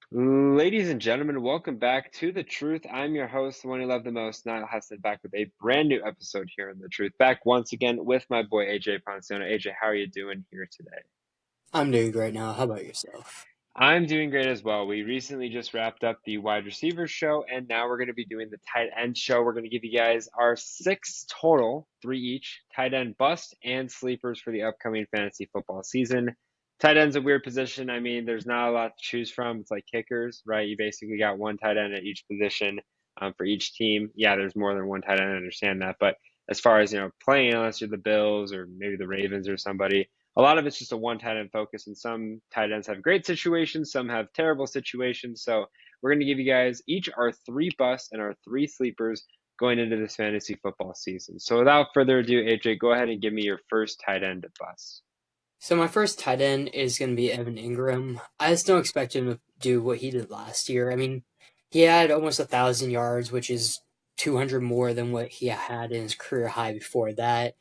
Ladies and gentlemen, welcome back to The Truth. I'm your host, the one you love the most, Niall Hassan, back with a brand new episode here in The Truth. Back once again with my boy AJ Ponciano. AJ, how are you doing here today? I'm doing great now. How about yourself? I'm doing great as well. We recently just wrapped up the wide receiver show, and now we're going to be doing the tight end show. We're going to give you guys our six total, three each, tight end bust and sleepers for the upcoming fantasy football season. Tight end's a weird position. I mean, there's not a lot to choose from. It's like kickers, right? You basically got one tight end at each position for each team. Yeah, there's more than one tight end. I understand that, but as far as playing, unless you're the Bills or maybe the Ravens or somebody, a lot of it's just a one tight end focus, and some tight ends have great situations, some have terrible situations. So we're going to give you guys each our three busts and our three sleepers going into this fantasy football season. So without further ado, AJ, go ahead and give me your first tight end bust. So my first tight end is going to be Evan Engram. I just don't expect him to do what he did last year. I mean, he had almost 1,000 yards, which is 200 more than what he had in his career high before that.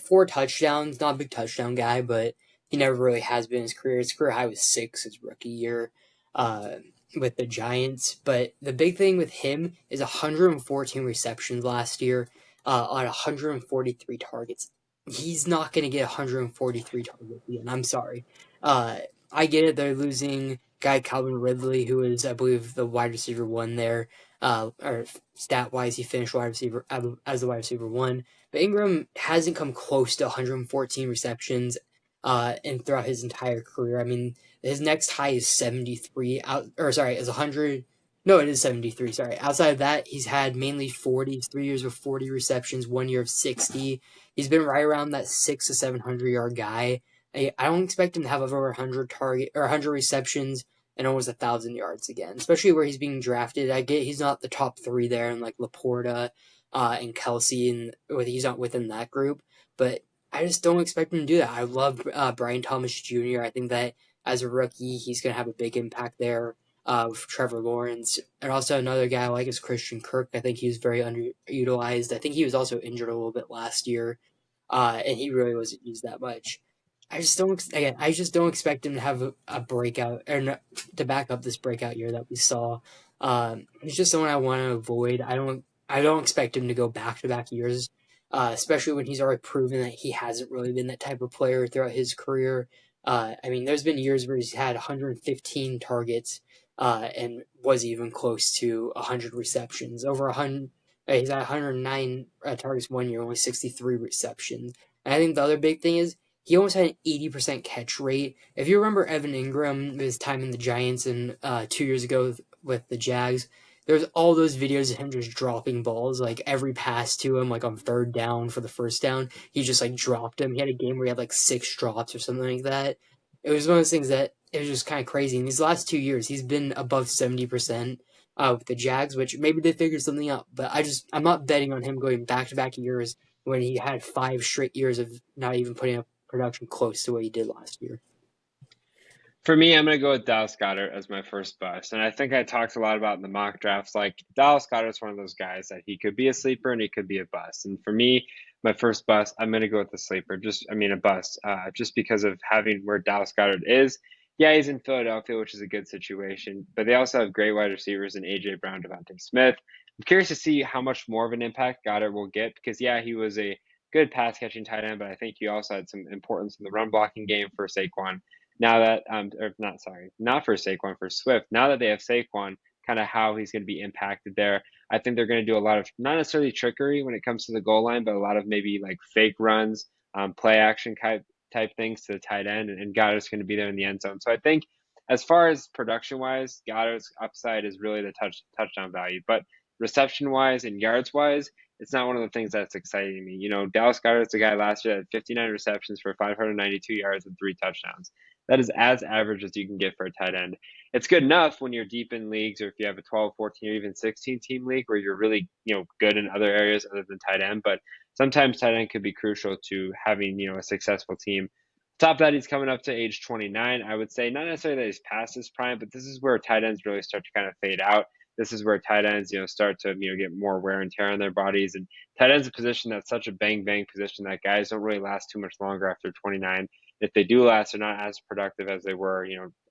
Four touchdowns, not a big touchdown guy, but he never really has been in his career. His career high was six his rookie year uh, with the Giants. But the big thing with him is 114 receptions last year on 143 targets. He's not going to get 143 targets again. I'm sorry. Uh, I get it. They're losing guy Calvin Ridley, who is, I believe, the wide receiver one there. Or stat wise, he finished wide receiver as the wide receiver one. But Ingram hasn't come close to 114 receptions, and throughout his entire career. I mean, his next high is 73. Is 100. No, it is 73. Sorry. Outside of that, he's had mainly 40s, 3 years of 40 receptions, 1 year of 60. He's been right around that 600 to 700 yard guy. I don't expect him to have over 100 receptions and almost 1,000 yards again, especially where he's being drafted. I get he's not the top three there, and like Laporta, and Kelsey, and he's not within that group. But I just don't expect him to do that. I love Brian Thomas Jr. I think that as a rookie, he's going to have a big impact there. With Trevor Lawrence, and also another guy I like is Christian Kirk. I think he was very underutilized. I think he was also injured a little bit last year, and he really wasn't used that much. I just don't expect him to have a breakout or no, to back up this breakout year that we saw. He's just someone I want to avoid. I don't expect him to go back to back years, especially when he's already proven that he hasn't really been that type of player throughout his career. I mean, there's been years where he's had 115 targets, and was even close to 100 receptions, over 100. He's at 109 targets 1 year, only 63 receptions. And I think the other big thing is he almost had an 80% catch rate. If you remember Evan Ingram, his time in the Giants and 2 years ago with the Jags, there's all those videos of him just dropping balls, like every pass to him, like on third down for the first down, he just like dropped him. He had a game where he had like six drops or something like that. It was one of those things that it was just kind of crazy. In these last 2 years, he's been above 70% with the Jags, which maybe they figured something out. But I'm not betting on him going back to back years when he had 5 straight years of not even putting up production close to what he did last year. For me, I'm going to go with Dallas Goedert as my first bust. And I think I talked a lot about in the mock drafts, like Dallas Goedert's one of those guys that he could be a sleeper and he could be a bust. And for me, my first bust, I'm going to go with the sleeper, a bust, just because of having where Dallas Goedert is. Yeah, he's in Philadelphia, which is a good situation, but they also have great wide receivers in A.J. Brown, Devontae Smith. I'm curious to see how much more of an impact Goddard will get because, yeah, he was a good pass catching tight end, but I think he also had some importance in the run blocking game for Saquon now that or not sorry, not for Saquon, for Swift. Now that they have Saquon, kind of how he's going to be impacted there. I think they're going to do a lot of not necessarily trickery when it comes to the goal line, but a lot of maybe like fake runs, play action type things to the tight end, and Goddard's going to be there in the end zone. So I think as far as production wise, Goddard's upside is really the touchdown value, but reception wise and yards wise, it's not one of the things that's exciting me. Dallas Goedert's a guy last year that had 59 receptions for 592 yards and three touchdowns. That is as average as you can get for a tight end. It's good enough when you're deep in leagues or if you have a 12, 14, or even 16 team league where you're really, good in other areas other than tight end. But sometimes tight end could be crucial to having, a successful team. Top of that, he's coming up to age 29. I would say not necessarily that he's past his prime, but this is where tight ends really start to kind of fade out. This is where tight ends, start to, get more wear and tear on their bodies. And tight end's a position that's such a bang bang position that guys don't really last too much longer after 29. If they do last, they're not as productive as they were,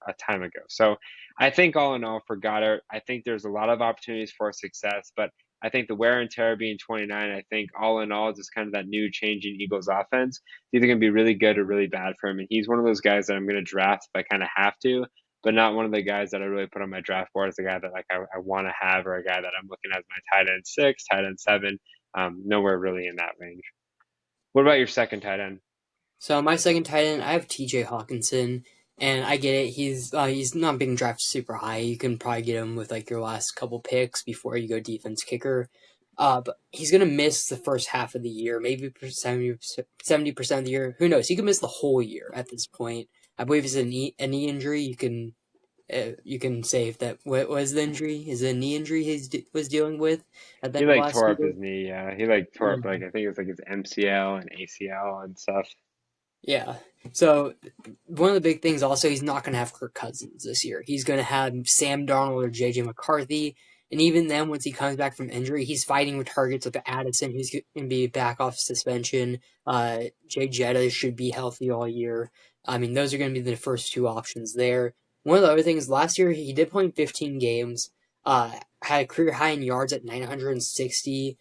a time ago. So I think all in all for Goddard, I think there's a lot of opportunities for success, but I think the wear and tear being 29, I think all in all, just kind of that new changing Eagles offense, it's either going to be really good or really bad for him. And he's one of those guys that I'm going to draft if I kind of have to, but not one of the guys that I really put on my draft board as a guy that like I want to have, or a guy that I'm looking at as my tight end 6, tight end 7, nowhere really in that range. What about your second tight end? So my second tight end, I have T.J. Hockenson, and I get it. He's not being drafted super high. You can probably get him with like your last couple picks before you go defense kicker. But he's gonna miss the first half of the year, maybe 70% of the year. Who knows? He could miss the whole year at this point. I believe it's a knee injury. You can say if that what was the injury. Is it a knee injury was dealing with at the He end of like last tore up year? his knee. He like tore up Yeah. like I think it was like his MCL and ACL and stuff. Yeah. So one of the big things also, he's not going to have Kirk Cousins this year. He's going to have Sam Darnold or JJ McCarthy. And even then, once he comes back from injury, he's fighting with targets with Addison, who's going to be back off suspension. Jay Jetta should be healthy all year. I mean, those are going to be the first two options there. One of the other things, last year he did play in 15 games, had a career high in yards at 960,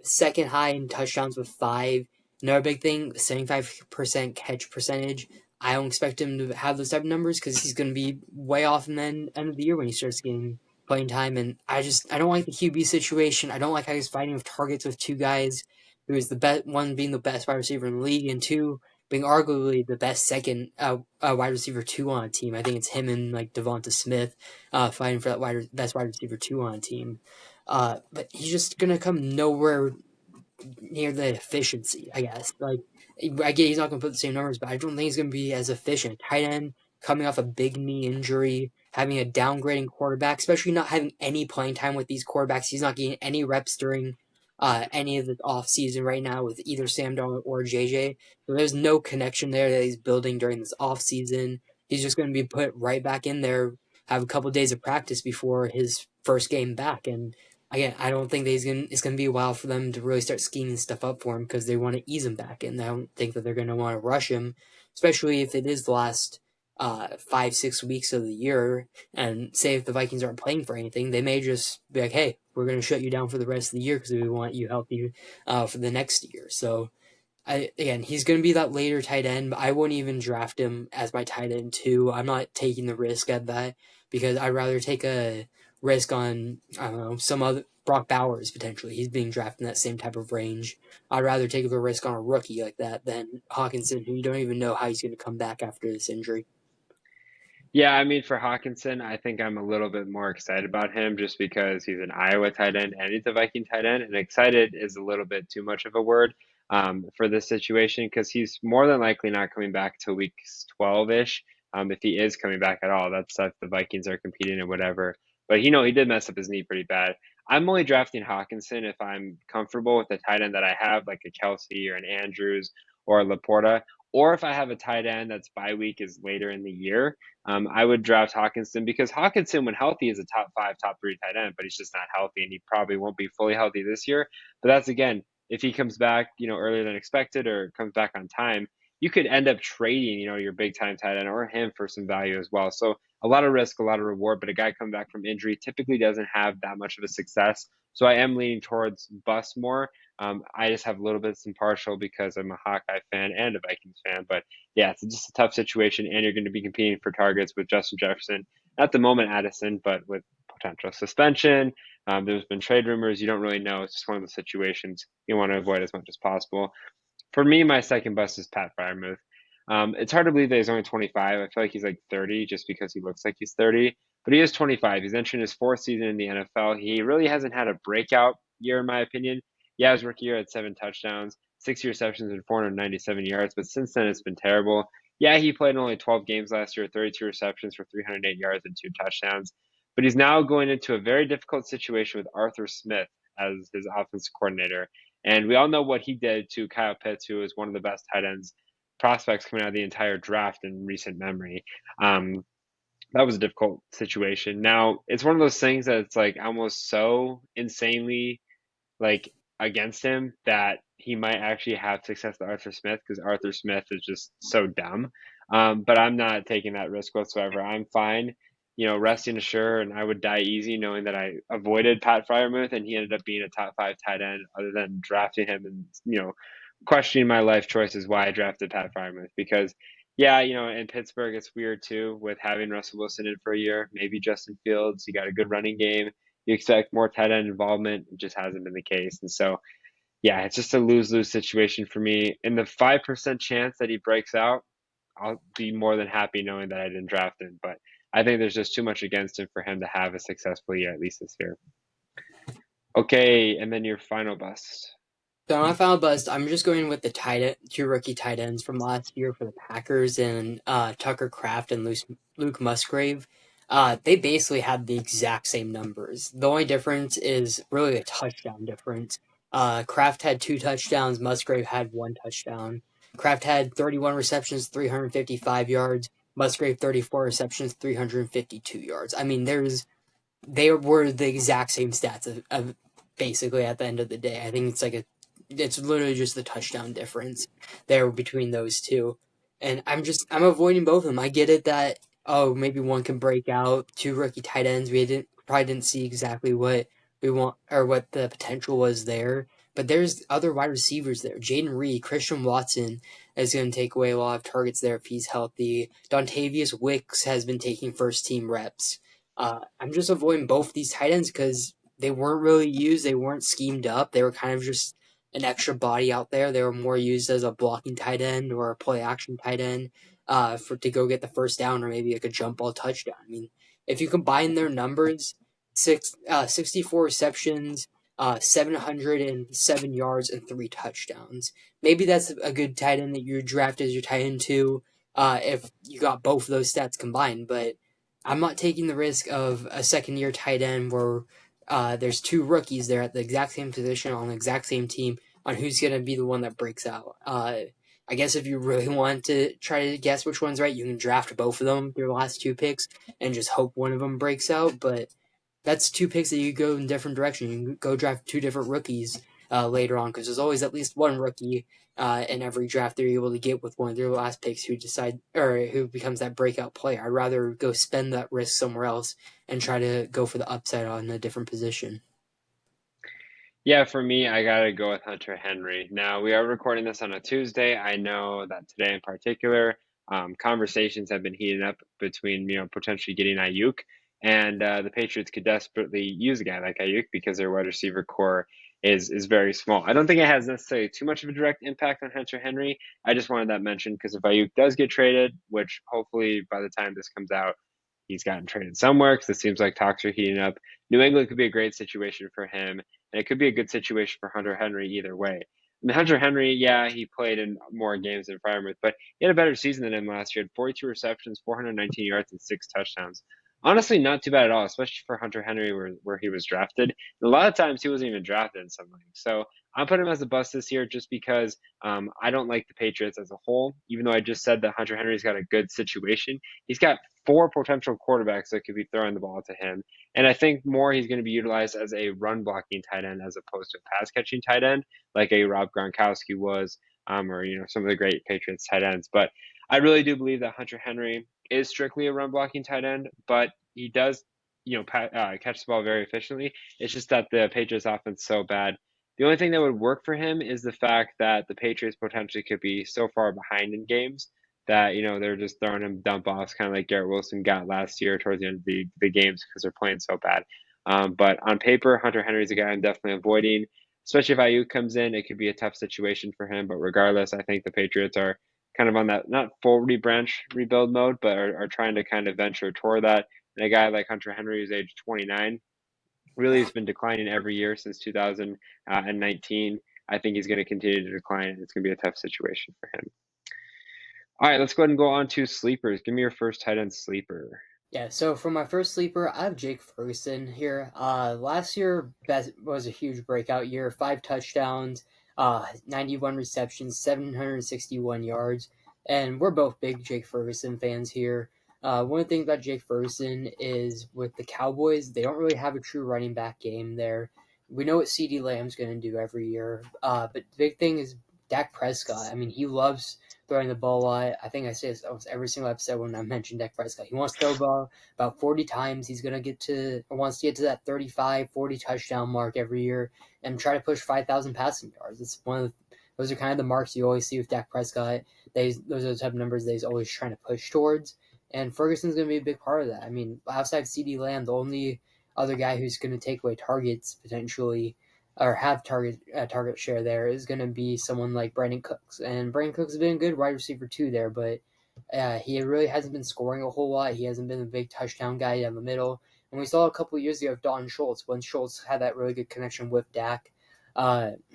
second high in touchdowns with 5. Another big thing, 75% catch percentage. I don't expect him to have those type of numbers because he's going to be way off in the end of the year when he starts getting playing time. And I don't like the QB situation. I don't like how he's fighting with targets with two guys who is the best, one being the best wide receiver in the league, and two being arguably the best second wide receiver two on a team. I think it's him and like Devonta Smith fighting for that best wide receiver two on a team. But he's just gonna come nowhere near the efficiency, I guess. Like, I get he's not going to put the same numbers, but I don't think he's going to be as efficient. Tight end coming off a big knee injury, having a downgrading quarterback, especially not having any playing time with these quarterbacks. He's not getting any reps during any of the off season right now with either Sam Darnold or JJ. So there's no connection there that he's building during this off season. He's just going to be put right back in there, have a couple of days of practice before his first game back, and again, I don't think that it's gonna be a while for them to really start scheming stuff up for him because they want to ease him back in. I don't think that they're gonna want to rush him, especially if it is the last 5-6 weeks of the year. And say if the Vikings aren't playing for anything, they may just be like, "Hey, we're gonna shut you down for the rest of the year because we want you healthy for the next year." So again, he's going to be that later tight end, but I wouldn't even draft him as my tight end too. I'm not taking the risk at that because I'd rather take a risk on, I don't know, some other Brock Bowers potentially. He's being drafted in that same type of range. I'd rather take a risk on a rookie like that than Hockenson, who you don't even know how he's going to come back after this injury. Yeah, I mean, for Hockenson, I think I'm a little bit more excited about him just because he's an Iowa tight end and he's a Viking tight end. And excited is a little bit too much of a word for this situation because he's more than likely not coming back till week 12-ish. If he is coming back at all, that's if the Vikings are competing or whatever. But he did mess up his knee pretty bad. I'm only drafting Hockenson if I'm comfortable with the tight end that I have, like a Kelsey or an Andrews or a Laporta, or if I have a tight end that's bye week is later in the year. I would draft Hockenson because Hockenson, when healthy, is a top 5, top 3 tight end, but he's just not healthy, and he probably won't be fully healthy this year. But that's again, if he comes back, earlier than expected or comes back on time, you could end up trading, your big time tight end or him for some value as well. So a lot of risk, a lot of reward, but a guy coming back from injury typically doesn't have that much of a success. So I am leaning towards bust more. I just have a little bit some partial because I'm a Hawkeye fan and a Vikings fan, but yeah, it's just a tough situation, and you're going to be competing for targets with Justin Jefferson. At the moment, Addison, but with potential suspension. There's been trade rumors. You don't really know. It's just one of the situations you want to avoid as much as possible. For me, my second bust is Pat Friermuth. It's hard to believe that he's only 25. I feel like he's like 30 just because he looks like he's 30, but he is 25. He's entering his fourth season in the NFL. He really hasn't had a breakout year, in my opinion. Yeah, his rookie year had 7 touchdowns, 60 receptions, and 497 yards, but since then it's been terrible. Yeah, he played in only 12 games last year, 32 receptions for 308 yards and 2 touchdowns. But he's now going into a very difficult situation with Arthur Smith as his offensive coordinator. And we all know what he did to Kyle Pitts, who is one of the best tight ends prospects coming out of the entire draft in recent memory. Um, that was a difficult situation. Now, it's one of those things that it's like almost so insanely like against him that he might actually have success with Arthur Smith because Arthur Smith is just so dumb. But I'm not taking that risk whatsoever. I'm fine, resting assured, and I would die easy knowing that I avoided Pat Friermuth and he ended up being a top 5 tight end other than drafting him and, questioning my life choices why I drafted Pat Friermuth because yeah, in Pittsburgh, it's weird too with having Russell Wilson in for a year, maybe Justin Fields. You got a good running game. You expect more tight end involvement. It just hasn't been the case. And so, yeah, it's just a lose lose situation for me. In the 5% chance that he breaks out, I'll be more than happy knowing that I didn't draft him. But I think there's just too much against him for him to have a successful year, at least this year. Okay, and then your final bust. So my final bust, I'm just going with the two rookie tight ends from last year for the Packers and Tucker Kraft and Luke Musgrave. They basically had the exact same numbers. The only difference is really a touchdown difference. Kraft had 2 touchdowns. Musgrave had 1 touchdown. Kraft had 31 receptions, 355 yards. Musgrave 34 receptions, 352 yards. I mean, they were the exact same stats of basically at the end of the day. I think it's literally just the touchdown difference there between those two. And I'm avoiding both of them. I get it that maybe one can break out, two rookie tight ends. We probably didn't see exactly what we want or what the potential was there. But there's other wide receivers there. Jaden Reed, Christian Watson is going to take away a lot of targets there if he's healthy. Dontavius Wicks has been taking first team reps. I'm just avoiding both these tight ends because they weren't really used. They weren't schemed up. They were kind of just an extra body out there. They were more used as a blocking tight end or a play action tight end to go get the first down or maybe like a jump ball touchdown. I mean, if you combine their numbers, 64 receptions, 707 yards, and 3 touchdowns. Maybe that's a good tight end that you draft as your tight end too if you got both of those stats combined. But I'm not taking the risk of a second year tight end where there's two rookies there at the exact same position on the exact same team on who's going to be the one that breaks out. I guess if you really want to try to guess which one's right, you can draft both of them, your last 2 picks, and just hope one of them breaks out. But that's 2 picks that you go in different directions. You can go draft 2 different rookies later on because there's always at least one rookie in every draft they're able to get with one of their last picks who becomes that breakout player. I'd rather go spend that risk somewhere else and try to go for the upside on a different position. Yeah, for me, I gotta go with Hunter Henry. Now, we are recording this on a Tuesday. I know that today in particular, conversations have been heating up between, potentially getting Ayuk, and the Patriots could desperately use a guy like Ayuk because their wide receiver core is very small. I don't think it has necessarily too much of a direct impact on Hunter Henry. I just wanted that mentioned because if Ayuk does get traded, which hopefully by the time this comes out, he's gotten traded somewhere because it seems like talks are heating up. New England could be a great situation for him, and it could be a good situation for Hunter Henry either way. I mean, Hunter Henry, yeah, he played in more games than Friermuth, but he had a better season than him last year. Had 42 receptions, 419 yards, and 6 touchdowns. Honestly, not too bad at all, especially for Hunter Henry where he was drafted. And a lot of times he wasn't even drafted in some leagues. So I'm putting him as a bust this year just because I don't like the Patriots as a whole. Even though I just said that Hunter Henry's got a good situation, he's got 4 potential quarterbacks that could be throwing the ball to him. And I think more he's going to be utilized as a run blocking tight end as opposed to a pass catching tight end, like a Rob Gronkowski was, or some of the great Patriots tight ends. But I really do believe that Hunter Henry is strictly a run blocking tight end, but he does, catch the ball very efficiently. It's just that the Patriots offense is so bad. The only thing that would work for him is the fact that the Patriots potentially could be so far behind in games that they're just throwing him dump offs, kind of like Garrett Wilson got last year towards the end of the games because they're playing so bad. But on paper, Hunter Henry's a guy I'm definitely avoiding, especially if Ayuk comes in. It could be a tough situation for him. But regardless, I think the Patriots are kind of on that not full rebuild mode, but are trying to kind of venture toward that. And a guy like Hunter Henry, who's age 29, really has been declining every year since 2019. I think he's going to continue to decline, and it's going to be a tough situation for him. All right, let's go ahead and go on to sleepers. Give me your first tight end sleeper. Yeah, so for my first sleeper, I have Jake Ferguson here. Last year was a huge breakout year. 5 touchdowns, 91 receptions, 761 yards, and we're both big Jake Ferguson fans here. One of the things about Jake Ferguson is with the Cowboys, they don't really have a true running back game there. we know what CeeDee Lamb's going to do every year. But the big thing is Dak Prescott. I mean, he loves throwing the ball a lot. I think I say this almost every single episode when I mention Dak Prescott. He wants to throw the ball about 40 times. He's going to get to, or wants to get to that 35, 40 touchdown mark every year and try to push 5,000 passing yards. It's one of the, those are kind of the marks you always see with Dak Prescott. Those are the type of numbers that he's always trying to push towards. And Ferguson's going to be a big part of that. I mean, outside of CeeDee Lamb, the only other guy who's going to take away targets potentially or have target share there is going to be someone like Brandon Cooks. And Brandon Cooks has been a good wide receiver too there, but he really hasn't been scoring a whole lot. He hasn't been a big touchdown guy down the middle. And we saw a couple of years ago of Dalton Schultz when Schultz had that really good connection with Dak.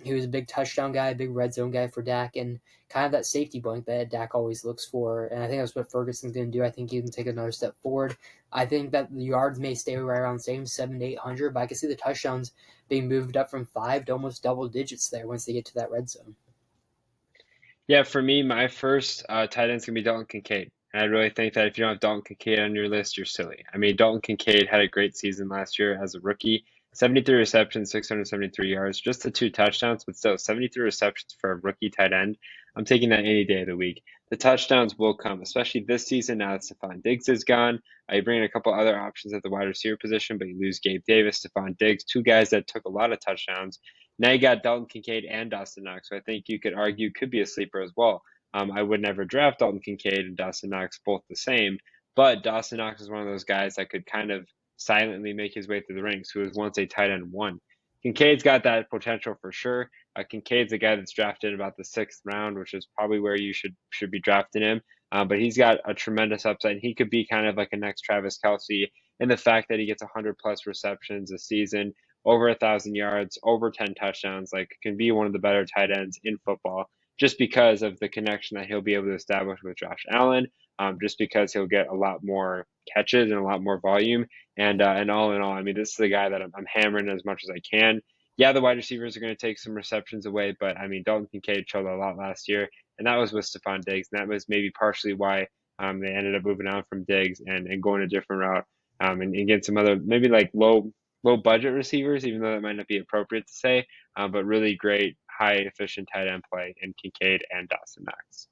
He was a big touchdown guy, a big red zone guy for Dak, and kind of that safety blanket that Dak always looks for. And I think that's what Ferguson's going to do. I think he can take another step forward. I think that the yards may stay right around the same 700 to 800, but I can see the touchdowns being moved up from 5 to almost double digits there once they get to that red zone. Yeah, for me, my first tight end's gonna be Dalton Kinkaid. And I really think that if you don't have Dalton Kinkaid on your list, you're silly. I mean, Dalton Kinkaid had a great season last year as a rookie. 73 receptions, 673 yards, just the 2 touchdowns, but still 73 receptions for a rookie tight end. I'm taking that any day of the week. The touchdowns will come, especially this season now that Stephon Diggs is gone. You bring in a couple other options at the wide receiver position, but you lose Gabe Davis, Stephon Diggs, two guys that took a lot of touchdowns. Now you got Dalton Kincaid and Dawson Knox, so I think you could argue could be a sleeper as well. I would never draft Dalton Kincaid and Dawson Knox both the same, but Dawson Knox is one of those guys that could kind of silently make his way through the ranks, who was once a tight end one. Kincaid's got that potential for sure. Kincaid's a guy that's drafted in about the 6th round, which is probably where you should be drafting him. But he's got a tremendous upside. He could be kind of like a next Travis Kelce in the fact that he gets 100 plus receptions a season, over 1,000 yards, over 10 touchdowns. Like, can be one of the better tight ends in football just because of the connection that he'll be able to establish with Josh Allen. Just because he'll get a lot more catches and a lot more volume. And all in all, I mean, this is the guy that I'm hammering as much as I can. Yeah, the wide receivers are going to take some receptions away, but I mean, Dalton Kincaid showed a lot last year, and that was with Stephon Diggs, and that was maybe partially why they ended up moving on from Diggs and going a different route, and get some other maybe like low budget receivers, even though that might not be appropriate to say, but really great high efficient tight end play in Kincaid and Dawson Knox.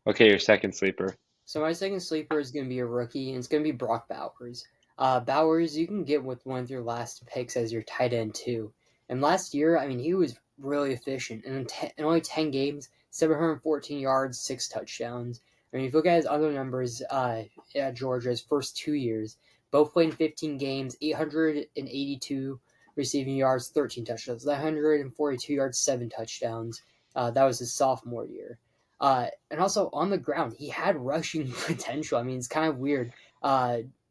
Okay, your second sleeper. So my second sleeper is going to be a rookie, and it's going to be Brock Bowers. Bowers, you can get with one of your last picks as your tight end too. And last year, I mean, he was really efficient. In only 10 games, 714 yards, 6 touchdowns. I mean, if you look at his other numbers at Georgia's first 2 years, both played in 15 games, 882 receiving yards, 13 touchdowns, 142 yards, 7 touchdowns. That was his sophomore year. And also on the ground, he had rushing potential. I mean, it's kind of weird.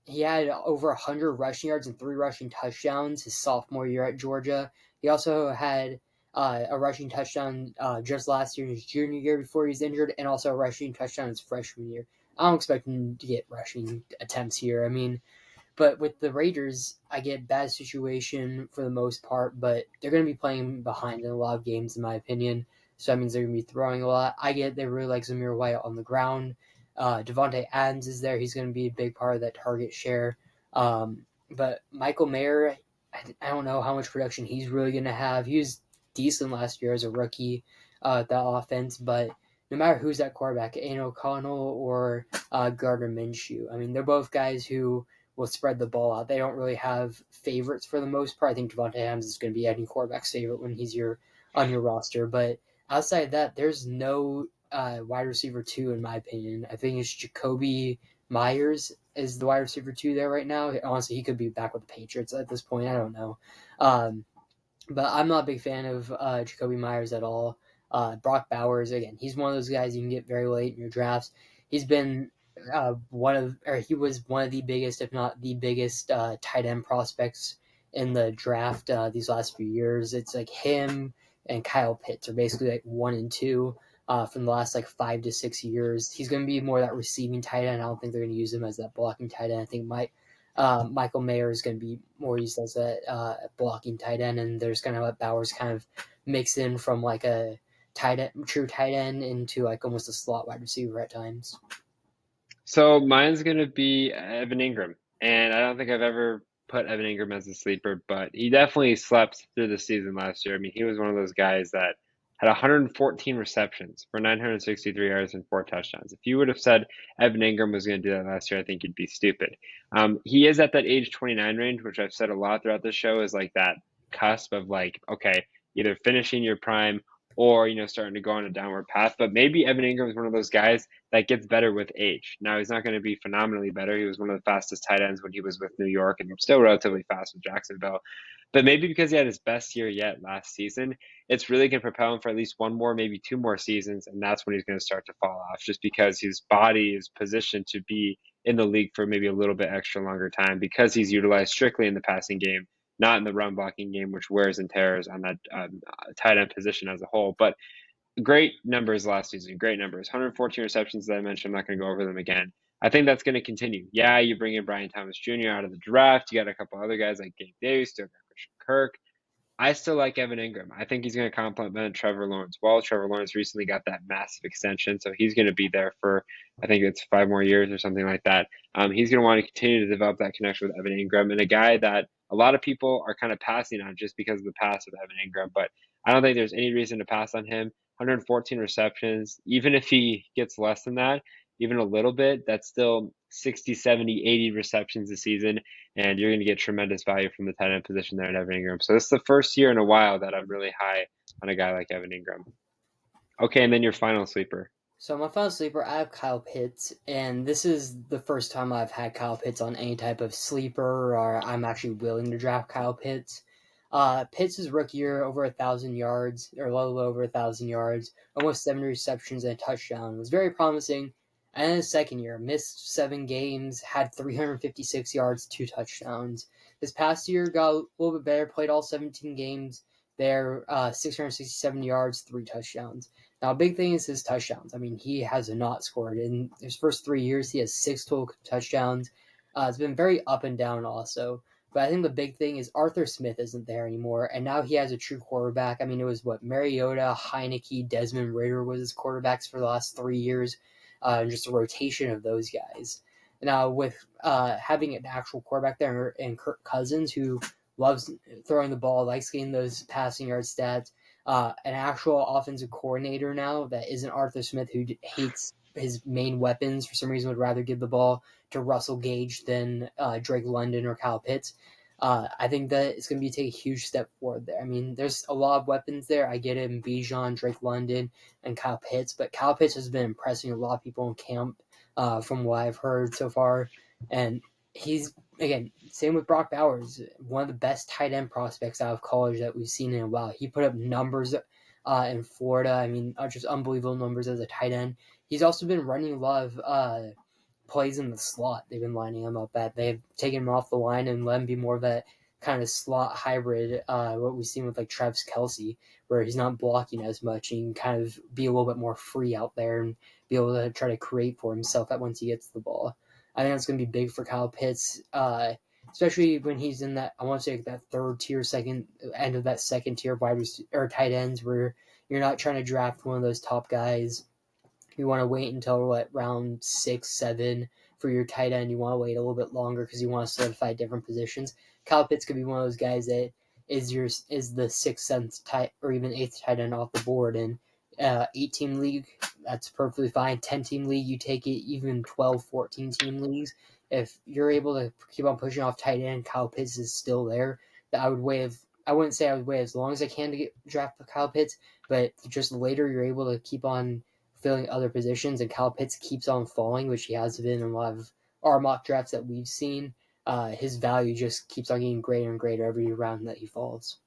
He had over 100 rushing yards and 3 rushing touchdowns his sophomore year at Georgia. He also had a rushing touchdown just last year in his junior year before he was injured, and also a rushing touchdown his freshman year. I don't expect him to get rushing attempts here. I mean, but with the Raiders, I get bad situation for the most part, but they're going to be playing behind in a lot of games, in my opinion. So that means they're going to be throwing a lot. I get they really like Zamir White on the ground. Devontae Adams is there. He's going to be a big part of that target share. But Michael Mayer, I don't know how much production he's really going to have. He was decent last year as a rookie at that offense, but no matter who's at quarterback, Aiden O'Connell or Gardner Minshew, I mean, they're both guys who will spread the ball out. They don't really have favorites for the most part. I think Devontae Adams is going to be any quarterback's favorite when he's on your roster. But outside of that, there's no wide receiver 2 in my opinion. I think it's Jacoby Myers is the wide receiver 2 there right now. Honestly, he could be back with the Patriots at this point. I don't know. But I'm not a big fan of Jacoby Myers at all. Brock Bowers, again, he's one of those guys you can get very late in your drafts. He's been he was one of the biggest, if not the biggest, tight end prospects in the draft these last few years. It's like him and Kyle Pitts are basically like 1 and 2 from the last like 5 to 6 years. He's going to be more that receiving tight end. I don't think they're going to use him as that blocking tight end. I think Michael Mayer is going to be more used as a blocking tight end, and they're just going to let Bowers kind of mix in from like a true tight end into like almost a slot wide receiver at times. So mine's gonna be Evan Engram, and I don't think I've ever put Evan Engram as a sleeper, but he definitely slept through the season last year. I mean, he was one of those guys that had 114 receptions for 963 yards and 4 touchdowns. If you would have said Evan Engram was going to do that last year, I think you'd be stupid. He is at that age 29 range, which I've said a lot throughout the show is like that cusp of like, okay, either finishing your prime or, starting to go on a downward path. But maybe Evan Engram is one of those guys that gets better with age. Now, he's not going to be phenomenally better. He was one of the fastest tight ends when he was with New York and still relatively fast with Jacksonville. But maybe because he had his best year yet last season, it's really going to propel him for at least one more, maybe two more seasons. And that's when he's going to start to fall off just because his body is positioned to be in the league for maybe a little bit extra longer time because he's utilized strictly in the passing game, not in the run blocking game, which wears and tears on that tight end position as a whole. But great numbers last season, great numbers. 114 receptions that I mentioned. I'm not going to go over them again. I think that's going to continue. Yeah, you bring in Brian Thomas Jr. out of the draft. You got a couple other guys like Gabe Davis, still got Christian Kirk. I still like Evan Engram. I think he's going to complement Trevor Lawrence well. Trevor Lawrence recently got that massive extension, so he's going to be there for, I think it's 5 more years or something like that. He's going to want to continue to develop that connection with Evan Engram, and a guy that a lot of people are kind of passing on just because of the past with Evan Engram, but I don't think there's any reason to pass on him. 114 receptions, even if he gets less than that, even a little bit, that's still 60, 70, 80 receptions a season, and you're going to get tremendous value from the tight end position there at Evan Engram. So this is the first year in a while that I'm really high on a guy like Evan Engram. Okay, and then your final sleeper. So my final sleeper, I have Kyle Pitts, and this is the first time I've had Kyle Pitts on any type of sleeper, or I'm actually willing to draft Kyle Pitts. Pitts' rookie year, over 1,000 yards, or a little over 1,000 yards, almost 70 receptions and a touchdown, was very promising. And in his second year, missed 7 games, had 356 yards, 2 touchdowns. This past year got a little bit better, played all 17 games there, 667 yards, 3 touchdowns. Now, a big thing is his touchdowns. I mean, he has not scored. In his first 3 years, he has 6 total touchdowns. It's been very up and down also. But I think the big thing is Arthur Smith isn't there anymore, and now he has a true quarterback. I mean, it was Mariota, Heineke, Desmond Ridder was his quarterbacks for the last 3 years, and just a rotation of those guys. Now, with having an actual quarterback there and Kirk Cousins, who loves throwing the ball, likes getting those passing yard stats, an actual offensive coordinator now that isn't Arthur Smith, who hates his main weapons for some reason, would rather give the ball to Russell Gage than Drake London or Kyle Pitts. I think that it's going to be take a huge step forward there. I mean, there's a lot of weapons there. I get it in Bijan, Drake London, and Kyle Pitts, but Kyle Pitts has been impressing a lot of people in camp from what I've heard so far. And he's, again, same with Brock Bowers, one of the best tight end prospects out of college that we've seen in a while. He put up numbers in Florida. I mean, just unbelievable numbers as a tight end. He's also been running a lot of plays in the slot. They've been lining him up at. They've taken him off the line and let him be more of that kind of slot hybrid, what we've seen with like Travis Kelce, where he's not blocking as much and can kind of be a little bit more free out there and be able to try to create for himself at once he gets the ball. I think that's going to be big for Kyle Pitts, especially when he's in that, I want to say, that third tier, end of that second tier wide or tight ends, where you're not trying to draft one of those top guys. You want to wait until round 6, 7 for your tight end. You want to wait a little bit longer because you want to solidify different positions. Kyle Pitts could be one of those guys that is the 6th, 7th tight or even 8th tight end off the board. And 8-team league, that's perfectly fine. 10-team league, you take it. Even 12, 14-team leagues, if you're able to keep on pushing off tight end, Kyle Pitts is still there. I wouldn't say I would wait as long as I can to draft Kyle Pitts, but just later you're able to keep on filling other positions, and Kyle Pitts keeps on falling, which he has been in a lot of our mock drafts that we've seen. His value just keeps on getting greater and greater every round that he falls.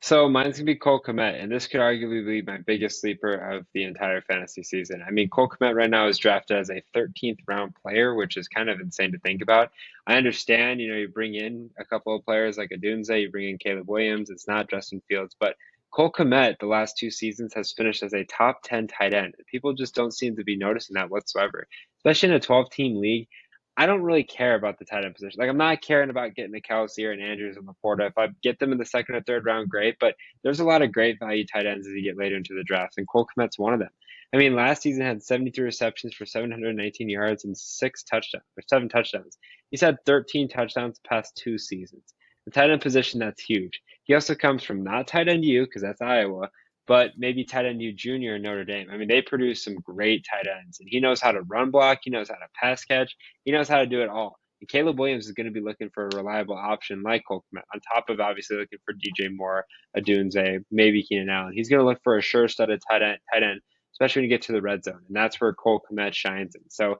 So mine's going to be Cole Kmet, and this could arguably be my biggest sleeper of the entire fantasy season. I mean, Cole Kmet right now is drafted as a 13th round player, which is kind of insane to think about. I understand, you bring in a couple of players like Adunze, you bring in Caleb Williams, it's not Justin Fields, but Cole Kmet, the last 2 seasons, has finished as a top 10 tight end. People just don't seem to be noticing that whatsoever, especially in a 12-team league. I don't really care about the tight end position. Like, I'm not caring about getting the Kelsey or an Andrews and Laporta. If I get them in the second or third round, great. But there's a lot of great value tight ends as you get later into the draft, and Cole Kmet's one of them. I mean, last season had 73 receptions for 719 yards and 7 touchdowns. He's had 13 touchdowns the past 2 seasons. The tight end position, that's huge. He also comes from not tight end U, because that's Iowa, but maybe tight end U junior in Notre Dame. I mean, they produce some great tight ends, and he knows how to run block, he knows how to pass catch, he knows how to do it all. And Caleb Williams is going to be looking for a reliable option like Cole Kmet, on top of obviously looking for DJ Moore, Adunze, maybe Keenan Allen. He's going to look for a sure-studded tight end, especially when you get to the red zone, and that's where Cole Kmet shines in. So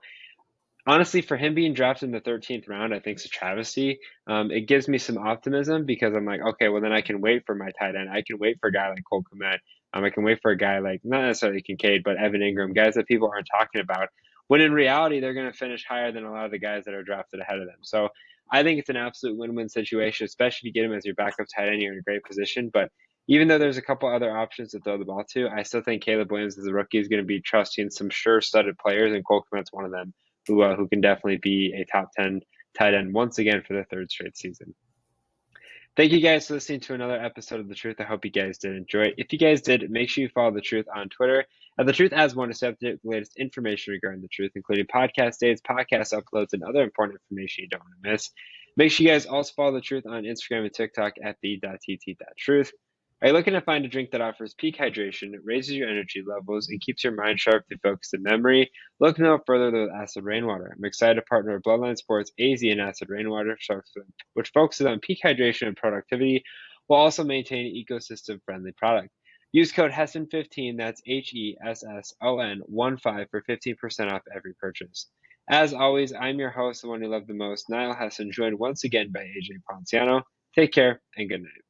honestly, for him being drafted in the 13th round, I think it's a travesty. It gives me some optimism because I'm like, okay, well then I can wait for my tight end. I can wait for a guy like Cole Kmet. I can wait for a guy like not necessarily Kinkaid, but Evan Engram, guys that people aren't talking about. When in reality, they're going to finish higher than a lot of the guys that are drafted ahead of them. So I think it's an absolute win-win situation, especially if you get him as your backup tight end. You're in a great position. But even though there's a couple other options to throw the ball to, I still think Caleb Williams as a rookie is going to be trusting some sure-studded players, and Cole Kmet's one of them who can definitely be a top 10 tight end once again for the third straight season. Thank you guys for listening to another episode of The Truth. I hope you guys did enjoy it. If you guys did, make sure you follow The Truth on Twitter at The Truth as one to stay up to date with the latest information regarding The Truth, including podcast dates, podcast uploads, and other important information you don't want to miss. Make sure you guys also follow The Truth on Instagram and TikTok at the.tt.truth. Are you looking to find a drink that offers peak hydration, raises your energy levels, and keeps your mind sharp to focus and memory? Look no further than Acid Rainwater. I'm excited to partner with Bloodline Sports AZ and Acid Rainwater, which focuses on peak hydration and productivity while also maintaining an ecosystem-friendly product. Use code HESSON15, that's HESSON15 for 15% off every purchase. As always, I'm your host, the one you love the most, Niall Hesson, joined once again by AJ Ponciano. Take care and good night.